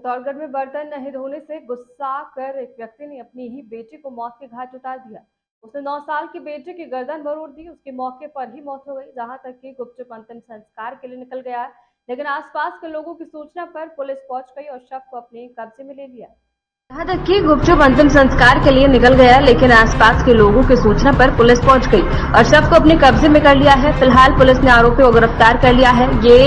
चित्तौड़गढ़ में बर्तन नहीं धोने से गुस्सा कर एक व्यक्ति ने अपनी ही बेटी को मौत के घाट उतार दिया। उसने 9 साल की बेटी की गर्दन मरोड़ दी। उसके मौके पर ही मौत हो गई। जहां तक कि गुपचुप अंतिम संस्कार के लिए निकल गया, लेकिन आसपास के लोगों की सूचना पर पुलिस पहुंच गई और शव को अपने कब्जे में ले लिया। यहाँ तक कि गुपचुप अंतिम संस्कार के लिए निकल गया, लेकिन आसपास के लोगों की सूचना पर पुलिस पहुंच गई और शव को अपने कब्जे में कर लिया है। फिलहाल पुलिस ने आरोपी को गिरफ्तार कर लिया है। ये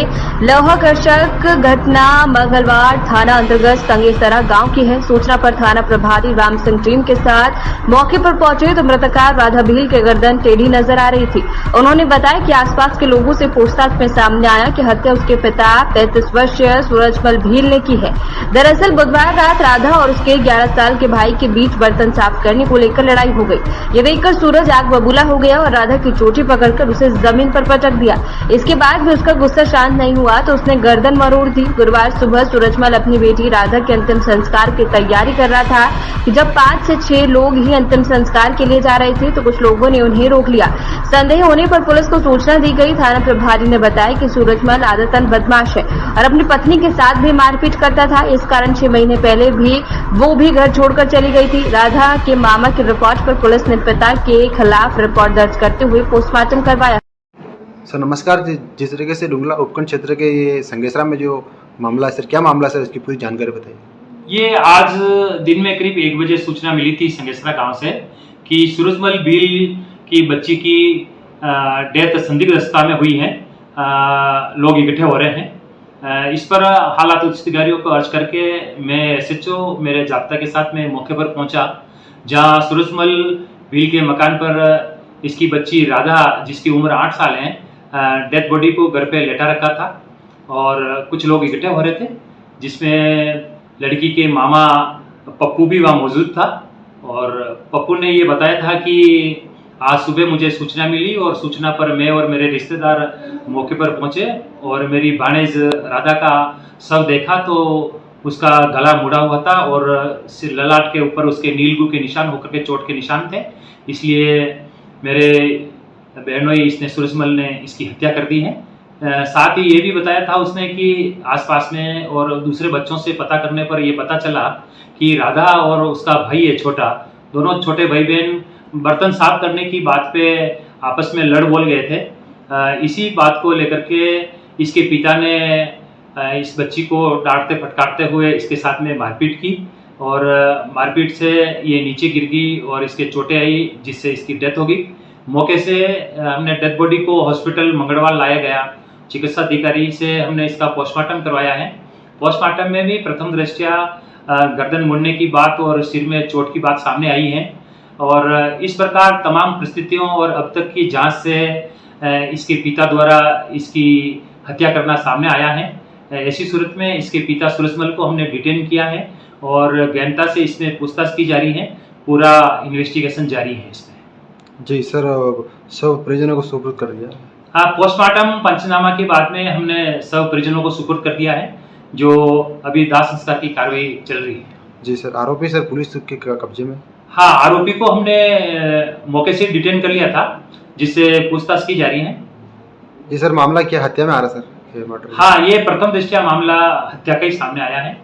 लोहाकर्षक घटना मंगलवार थाना अंतर्गत संगेसरा गांव की है। सूचना पर थाना प्रभारी राम सिंह टीम के साथ मौके पर पहुंचे तो मृतका राधा भील की गर्दन टेढ़ी नजर आ रही थी। उन्होंने बताया कि आसपास के लोगों से पूछताछ में सामने आया कि हत्या उसके पिता 35 वर्षीय सूरजमल भील ने की है। दरअसल बुधवार रात राधा और उसके 11 साल के भाई के बीच बर्तन साफ करने को लेकर लड़ाई हो गई। ये देखकर सूरज आग बबूला हो गया और राधा की चोटी पकड़कर उसे जमीन पर पटक दिया। इसके बाद भी उसका गुस्सा शांत नहीं हुआ तो उसने गर्दन मरोड़ दी। गुरुवार सुबह सूरजमल अपनी बेटी राधा के अंतिम संस्कार की तैयारी कर रहा था कि जब 5 से 6 लोग ही अंतिम संस्कार के लिए जा रहे थे तो कुछ लोगों ने उन्हें रोक लिया। संदेह होने पर पुलिस को सूचना दी गई। थाना प्रभारी ने बताया कि सूरजमल आदतन बदमाश है और अपनी पत्नी के साथ भी मारपीट करता था। इस कारण 6 महीने पहले भी वो भी घर छोड़कर चली गई थी। राधा के मामा की रिपोर्ट पर पुलिस ने पिता के खिलाफ रिपोर्ट दर्ज करते हुए पोस्टमार्टम करवाया। सर नमस्कार। जिस तरीके से डुंगला उपखंड क्षेत्र के ये संगेसरा में जो मामला है सर, क्या मामला है सर, इसकी पूरी जानकारी बताइए। ये आज दिन में करीब 1 बजे सूचना मिली थी संगेसरा गांव से कि सूरजमल भील की बच्ची की डेथ संदिग्ध अवस्था में हुई है। लोग इकट्ठे हो रहे हैं। इस पर हालात उच्च अधिकारियों को अर्ज करके मैं SHO मेरे जाब्ता के साथ में मौके पर पहुंचा, जहां सूरजमल भील के मकान पर इसकी बच्ची राधा, जिसकी उम्र 8 साल है, डेथ बॉडी को घर पे लेटा रखा था और कुछ लोग इकट्ठे हो रहे थे, जिसमें लड़की के मामा पप्पू भी वहाँ मौजूद था। और पप्पू ने ये बताया था कि आज सुबह मुझे सूचना मिली और सूचना पर मैं और मेरे रिश्तेदार मौके पर पहुंचे और मेरी भाणेज राधा का शव देखा तो उसका गला मुड़ा हुआ था और ललाट के ऊपर उसके नीलगू के निशान होकर के चोट के निशान थे। इसलिए मेरे बहनोई इसने सूरजमल ने इसकी हत्या कर दी है। साथ ही ये भी बताया था उसने कि आसपास में और दूसरे बच्चों से पता करने पर यह पता चला कि राधा और उसका भाई है छोटा, दोनों छोटे भाई बहन बर्तन साफ करने की बात पे आपस में लड़ बोल गए थे। इसी बात को लेकर के इसके पिता ने इस बच्ची को डांटते फटकारते हुए इसके साथ में मारपीट की और मारपीट से ये नीचे गिर गई और इसके चोटें आई, जिससे इसकी डेथ हो गई। मौके से हमने डेथ बॉडी को हॉस्पिटल मंगलवार लाया गया। चिकित्सा अधिकारी से हमने इसका पोस्टमार्टम करवाया है। पोस्टमार्टम में भी प्रथम दृष्टया गर्दन मुड़ने की बात और सिर में चोट की बात सामने आई है और इस प्रकार तमाम परिस्थितियों और अब तक की जांच से इसके पिता द्वारा इसकी हत्या करना सामने आया है। ऐसी सूरत में इसके पिता सूरजमल को हमने डिटेन किया है और गहनता से इसमें पूछताछ की जा रही है। पूरा इन्वेस्टिगेशन जारी है इसमें। जी सर, सब परिजनों को सुपुर्द कर दिया। हाँ, पोस्टमार्टम पंचनामा के बाद में हमने सब परिजनों को सुपुर्द कर दिया है, जो अभी दाह संस्कार की कार्रवाई चल रही है। जी सर, आरोपी सर पुलिस के कब्जे में? हाँ, आरोपी को हमने मौके से डिटेन कर लिया था, जिससे पूछताछ की जा रही है। जी सर, मामला क्या हत्या में आ रहा सर? हाँ, ये प्रथम दृष्टया मामला हत्या का ही सामने आया है।